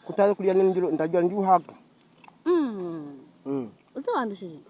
kutaza kurya ninjiro ndajya ndi haka usobandushije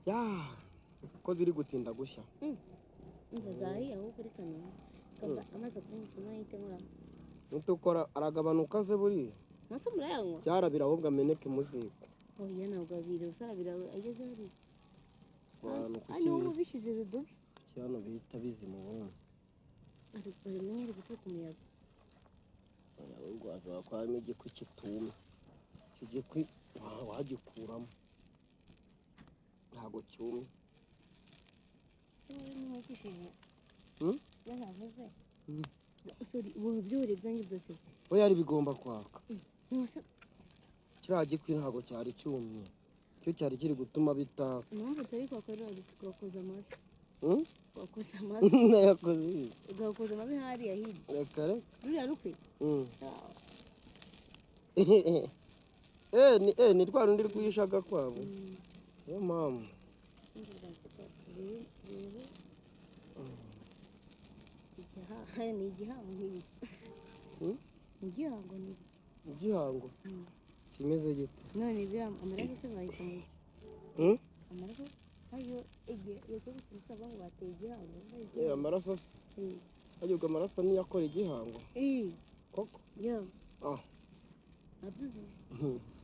ya ko ziri gutinda gushya umva zahiye aho kuri kanwa amaze kumukina yitemura nutukora aragabanuka se buri nase murayanywa cyarabira ahubwo ameneke muziko oya ntabwo abira usarabira ageze hari abantu hano ubu bishize rudubi cyano bita bizima wowe ari menyere gutuka umuyaga oya ubwo ashobora kuba harimo igikwi kitumye icyo gikwi wagikuramo ntabwo cyumye n'umukishije yazavuze sorry ubu byore byanjye byose oya ari bigomba kwaka kiriya gikwi ntabwo cyari cyumye cyo cyari kiri gutuma bitaka impamvu utari kwakorera ugakoza amafi wakoza amafi nayakoze ugakoza amafi hariya hirya reka reka ruriya rukwe ni rwa rundi rwishaga kwabo niyo mpamvu ni igihango nk'ibi igihango ni igihango kimeze gite none biriya amaraso se bayikomeje amaraso ayo igihe yakoze gusaba ngo bateye igihango amaraso se ayuga amaraso niyo akora igihango koko yo aduze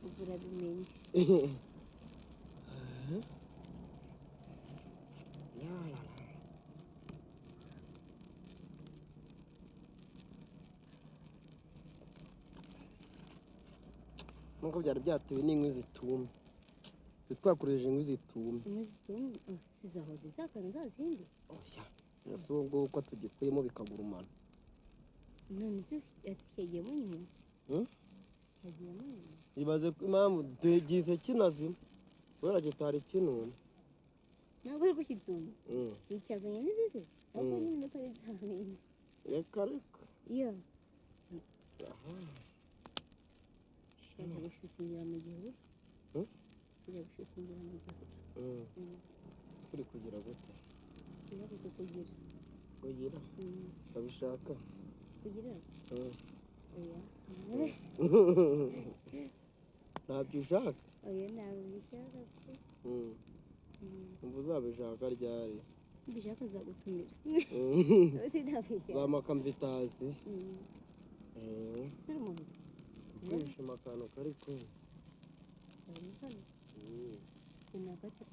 ubwo urabimenye nkuko byari byatewe n'inkwi zitumye twakoresheje inkwi zitumye sizahoze zakana zazindi oya ese ubwo uko tugikuyemo bikagurumana none se yakigiyemo nyuma yakigiyemo nyuma ibaze ko impamvu tugize kinazima kubera kitari kinumye ntabwo ari kukitumye icyazanye n'izize ahubwo n'iminota y'itanu reka reka iyo Sijya gushutingira mu gihugu sijya gushutingira mu gihugu turi kugira gute sijya kukugira babishaka kugira oya ntabyo ushaka oya ntabwo bishaka umva uzabishaka ryari mbishaka zagutumira zamaka mvitazi turi mu kwishima akantu kari kumwe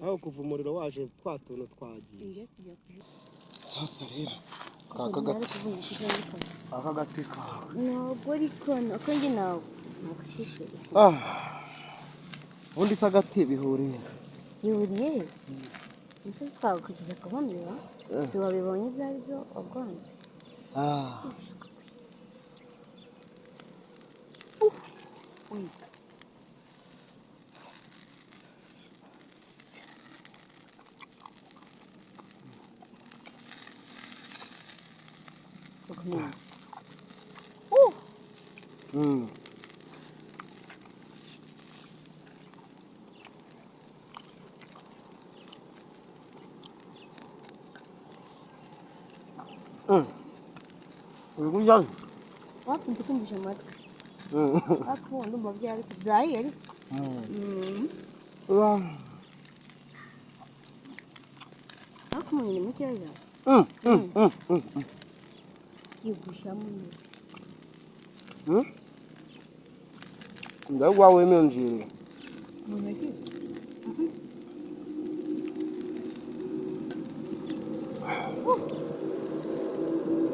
aho kuva umuriro waje twa tuntu twagiye sasa rero aka gati kawe ntabwo ariko akanjye nawe mukashishe ubundi se agati bihuriye he imisozi twawe kugeza akabonera si wabibonye ibyo ari byo wabwanze uri kurya wakunze kumvisha amatwi ariko ubundi umva byari kubyaye ariko ariko umuntu ni mukeya yigushamo ndabwo wawe iminjire umuntu yagize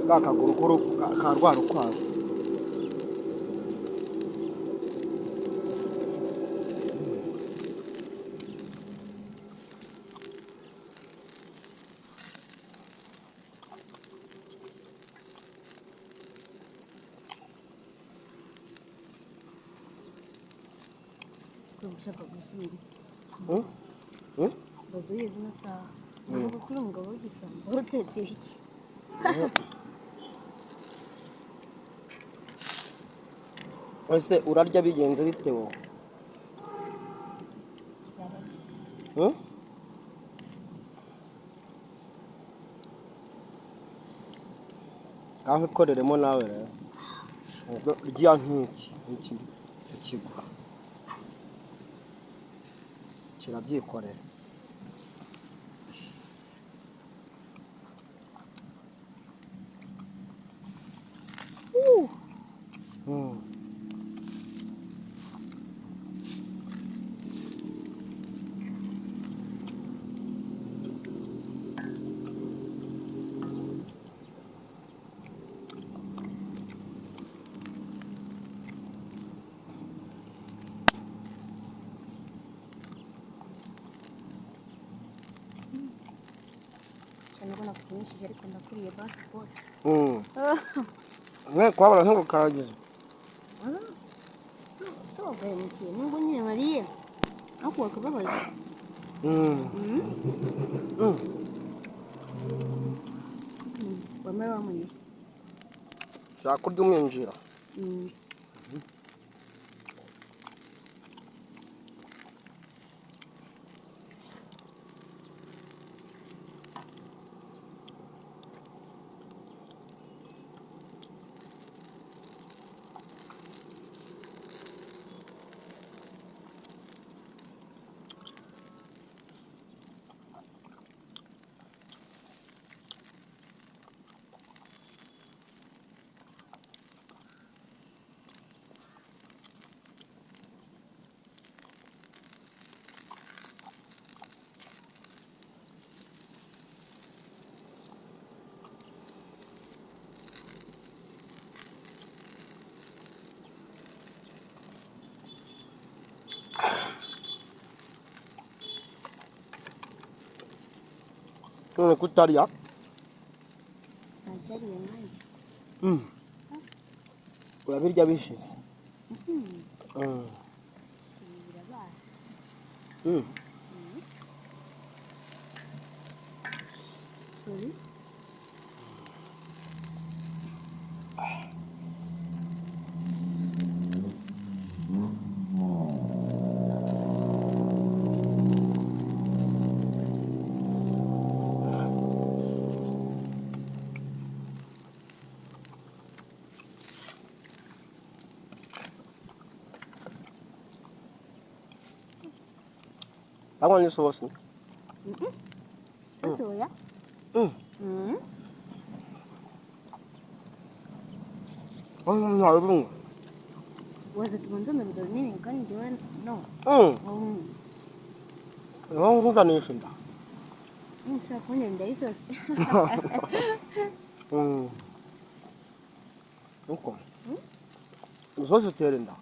ka kaguru ka rwa rukwavu ushaka gusubira bazuye zino saha ntabwo kuri umugabo w'igisambo warutetse iki ese urarya bigenze bite wowe aho ikoreremo nawe rero rya nk'iki kigwa kirabyikorera ndabona kunyishije ariko ndakuriye passport mwe kwabara nko karagize tobaye mukiye nubwo nyine mariye ako wakababaye wambaye wamunye shaka kurya umwinjira none kutarya ajariye nanjye urabirya bishize birabaye Ako ni sauce. soya Haribunga. waza tubanze mu bigabo nini kandi njyewe no Nkuzanisha inda. nshaka kunyenda isosi Uko. Isosi itera inda.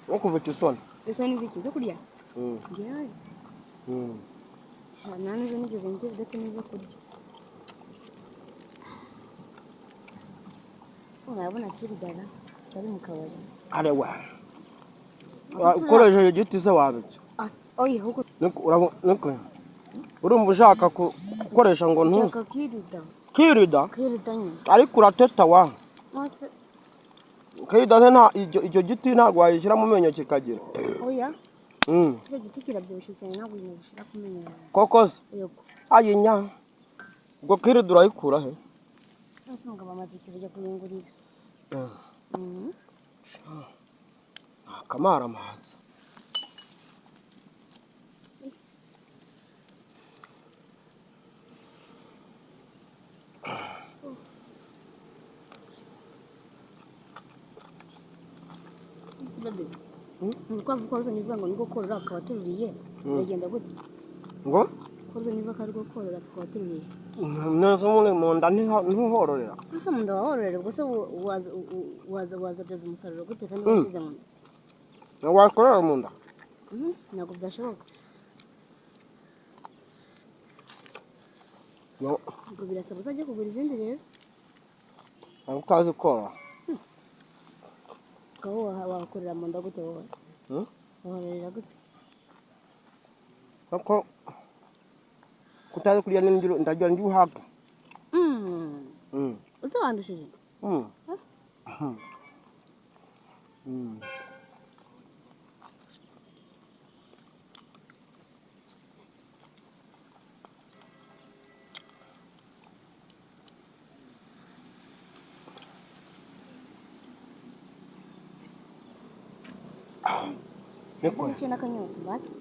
Uko ufite isoni. isoni ziki zo kurya njyewe nta nizo nigeze ngira ndetse n'izo kurya urabona kiridara bari mu kabari Arewa. Ukoresheje igiti se wabitse. oya ahubwo Niko. Urumva ushaka gukoresha ngo ntuze. nshaka kirida Kirida nyine ariko urateta wa. mose Kirida nta icyo giti ntabwo wayishyira mu menyo kikagira. oya icyo giti kirabyibushye cyane ntabwo nabishira ku menyo yawe Koko se yego ayinya ubwo kirida urayikura he? ese umugabo amaze kujya kuyingurira Akamara amahatsa. Urukwavu ko ruzanye uvuga ngo niko korora akaba tururiye biragenda gute Ngo? ko ruzanye uvuga ko ari rwo korora tukaba tururiye Neza mu nda ntuhororera. ese mu nda wahororera ubwo se wazabyaza umusaruro gute kandi washyize mu nda Wakorora mu nda? ntabwo byashoboka ubwo birasaba uzajya kugura izindi rero Ntabwo utazi korora. ukaba wakorera mu nda gute wowe wahororera gute Koko kutazi kurya n'indyo ndagira ndi uhaga. uze wandushije Niko. nicyo n'akanyota basi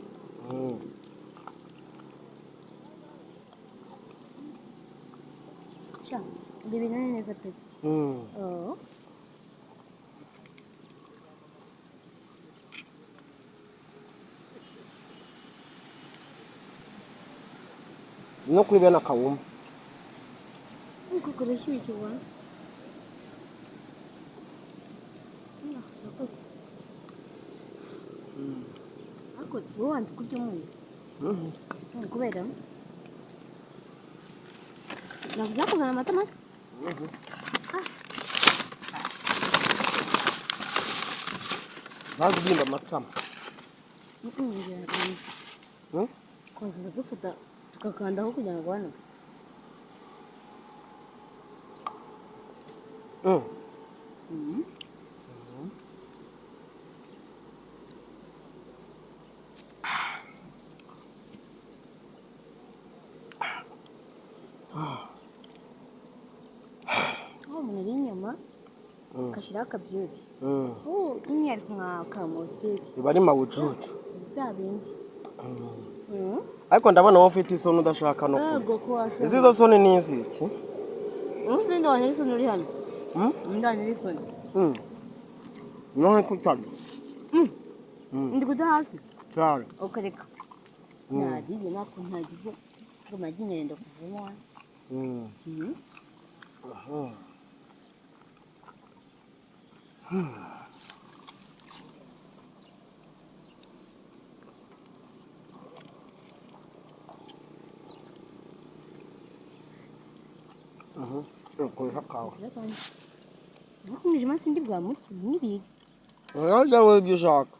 sha ibi bintu ni neza pe No kuri bene akawumva. Kuko kurashyushye ubona. Urakoze. Ariko wowe wanze kurya umunyu. Kubera ntabwo byakuzana amata masa. Ntabwo ugimba amatama. Kongera dufata tugakandaho kugira ngo hano. Umuntu ari inyama ugashyiraho akabyuzi. Umwihariko nka kamusiri. Biba ari mawujuju. Bya bindi. Ariko ndabona wowe ufite isoni udashaka no kurya. Izi zo soni ni iziki? Umusinde wanjye n'isoni uri hano. Ndani n'isoni. Nohe kutarya. Ndi kujya hasi. Cyane. Ukareka. Nagiye nako ntagize ngo magi ngenda kuvuma. Koresha kawa. Umwijima sindi bwamutse nibiri. Urarya wowe ibyo ushaka.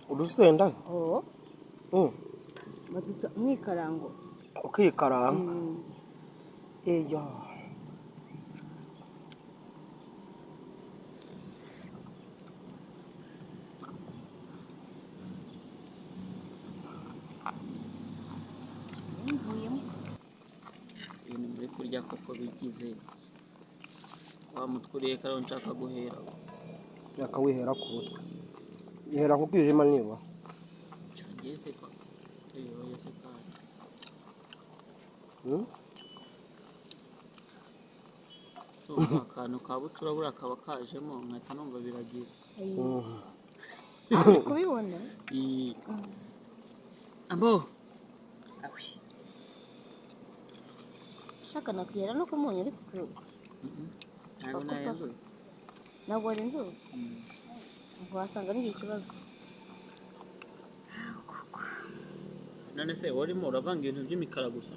Urusenda? Batwita mwikarango. Ukikaranga? Eya. Ibintu muri kurya koko bigize wa mutwe uriye kariho nshaka guhera. Yakawihera ku mutwe. Ihera ku kwijima niba. Cyagiye se kwa. Oya se kwa. So akantu ka bucura bura kaba kajemo nkahita numva biragize. Kubibona? Abo. Awi. Shaka nakwihera no kumunyu ariko Ntabwo nayanzu. ntabwo ari inzu. Ubwo wasanga ari ikibazo. None se warimo uravanga ibintu by'imikara gusa?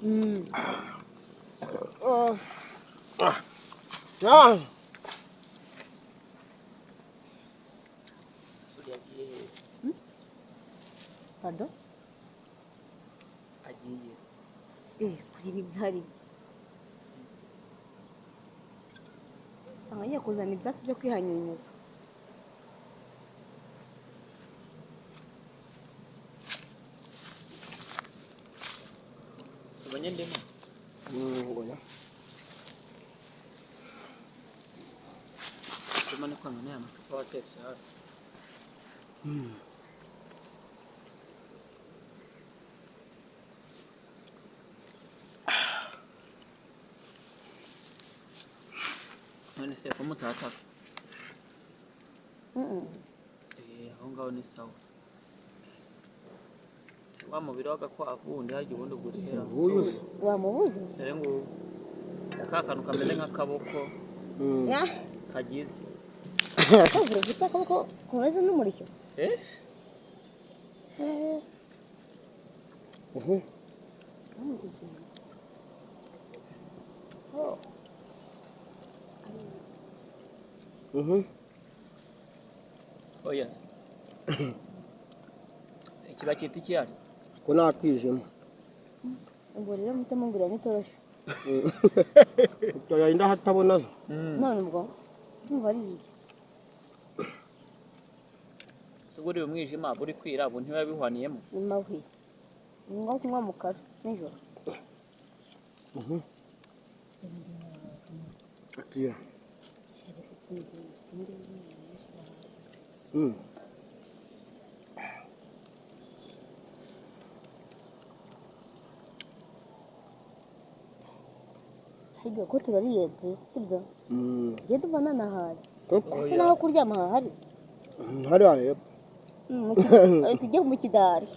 Pardon? Agiye. Kuri ibi byari byo. Sanga agiye kuzana ibyatsi byo kwihanyunyuza. Ubonye ndimo? Oya. Ndimo ni kwanga n'aya macupa watetse hafi. None se ko mutataka? Aho ngaho ni sawa. Wa mubiri w'agakwavu undi harya ubundi ugurira. Wamubuze? Dore ngo ka kantu kameze nk'akaboko kagize. Kavura gita akaboko kameze n'umurishyo. Oya. Ikiba cyita ikiyari? Ko nakwijima. Ubwo rero mutemo ngurira n'itoroshi. Utayinda hatabona. None ubwo numva ari iki? Suguri umwijima buri kwira bu ntiba bihwaniyemo. Ni mahwi. Ni ngombwa kunywa mukara nijoro. Akira. hirya ko turariye pe sibyo njye tubona nahazi koko ese naho kuryama hahari hari hepfo tujye mu kidari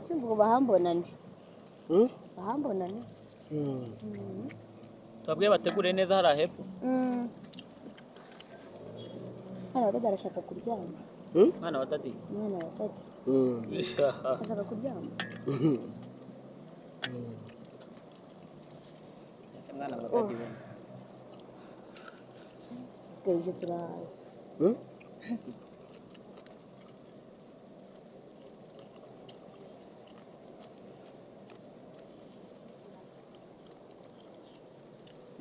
cyumva ngo bahambonane bahambonane tubabwiye bategure neza hariya hepfo hano wa dada arashaka kuryama mwana wa dadi umwana wa dada arashaka kuryama ese mwana wa dadi we twebwe turahazi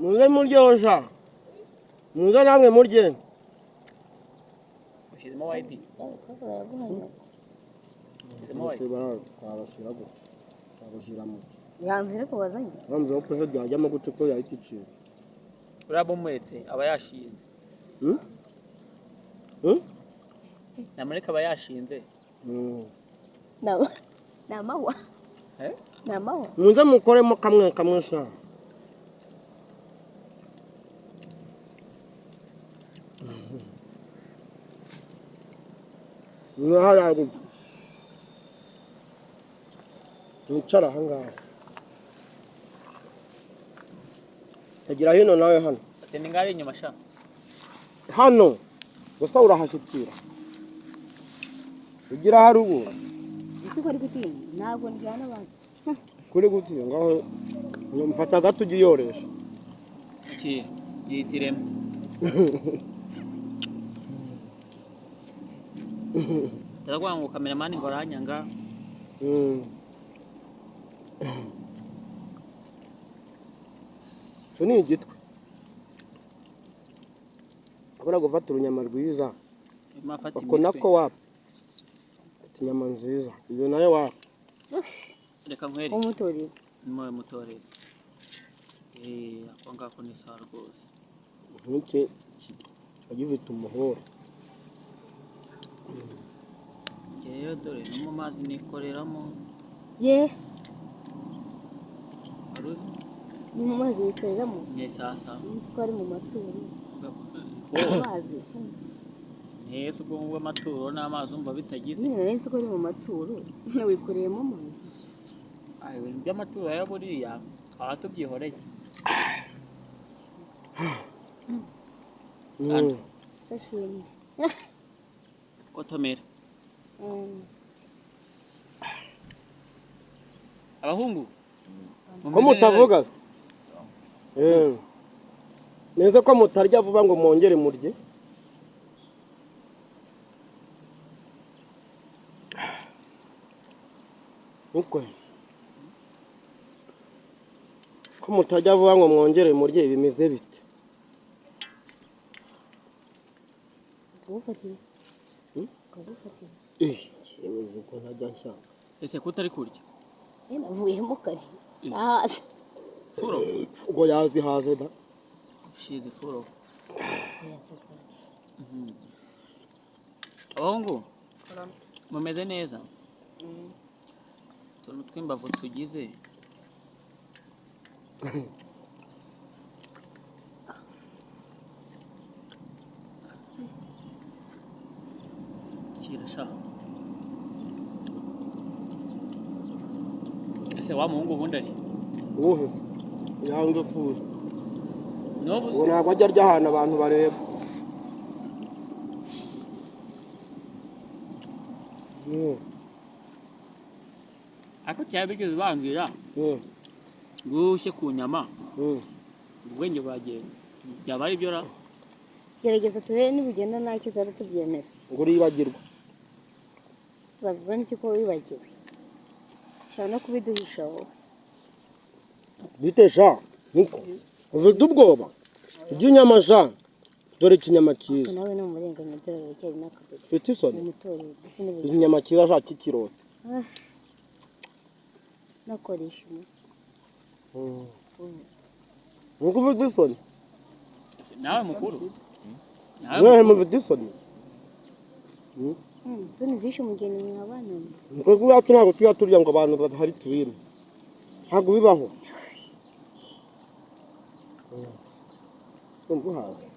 muze muryoshya muze namwe murye ushyizemo wayiti twabashyira gute twabashyira mu yambere ko wazanye mpamvu yo kuza byajyamo gute ko yahita icika uriya bumuretse aba yashinze namureka aba yashinze ni amahwa ni amahwa muze mukoremo kamwe kamwe sha wicara aha ngaha agira hino nawe hano ati ni ngari inyuma sha hano gusa urahashyikira ugira haruguru ese ko ari gutinya ntabwo njyana abantu kuri gutinya ngaho mfata gato ugiyoresha iki yitiremo taravuga ngo kameramani ngo aranyanga cyo ni igitwe abura gufata urunyama rwiza ako nako wapa ati inyama nziza iyo nayo wapa reka nkwere umutorero moyo mutorero ako ngako ni sawa rwose nk'iki agifite umuhoro rero dore no mu mazi nikoreramo ye waruzi ni mu mazi yikoreramo ni sasa nzi ko ari mu maturo amazi nese ubwo ngubwo amaturo n'amazi umva bitagize none nzi ko ari mu maturo wikoreyemo amazi ibintu by'amaturo ya buriya twaba tubyihoreye sashimi kotomera abahungu ko mutavuga se neza ko mutarya vuba ngo mwongere murye uko ko mutajya vuba ngo mwongere murye bimeze bite kagufatira kagufatira yewe uko ntajya nshaka ese kutari kurya navuyemo kare ahasi furo ubwo yazihaze da shizi furo abahungu mumeze neza utuntu tw'imbavu tugize kirasha ese wa muhungu ubundi ari uwuhe se yange kuza n'ubu ubu ntabwo ajya arya ahantu abantu bareba ariko cyaba bigeze bambwira ngo ushye ku nyama ubwenge buragenda byaba ari byo ra gerageza turebe nibugenda nta kizaba tubyemera ngo uribagirwa tuzavuga n'iki ko wibagiwe ushobora no kubiduhisha wowe bitesha nkuko ufite ubwoba iby'inyama sha dore ikinyama cyiza nawe ni umurenganya dore uracyari n'akadodo ufite isoni umutorero isi n'ibintu ikinyama cyiza sha kikirota nakoresha nkuko ufite isoni nawe mukuru mwehe mufite isoni Soni zishe umugeni mwabana. Ngo iwacu ntabwo tuba turya ngo abantu badahari tubime. Ntabwo bibaho. Umva haza.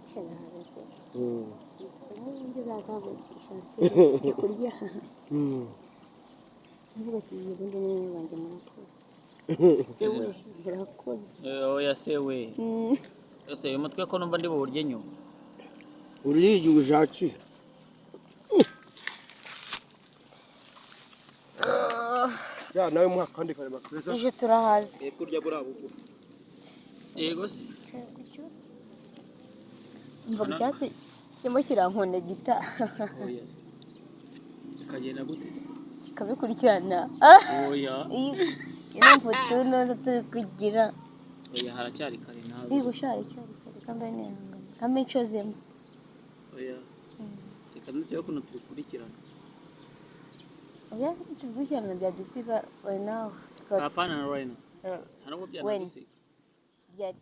Kurya. Nubwo tuyibundi n'umwe wanjye murakoze. Sewe birakoze. Oya sewe. Ese uyu mutwe ko numva ndi buwurye nyuma. Uriye ujaki. Ya nawe muha kandi karema keza. Ije turahaze. Kurya burabugo. Yego se. Mva byatsi cyimo kirankone gita. Oya. Kagenda gute? Kikabikurikirana. Oya. Ino mfoto noza turi kugira. Oya haracyari kare nawe. Gushara cyari kare kambe neza. Kambe ncozemo. Oya. Reka nutyo kuno tukurikirana. Oya tubikurikirana bya dusiga right now. Hapana right now. Hanago bya dusiga. Byari.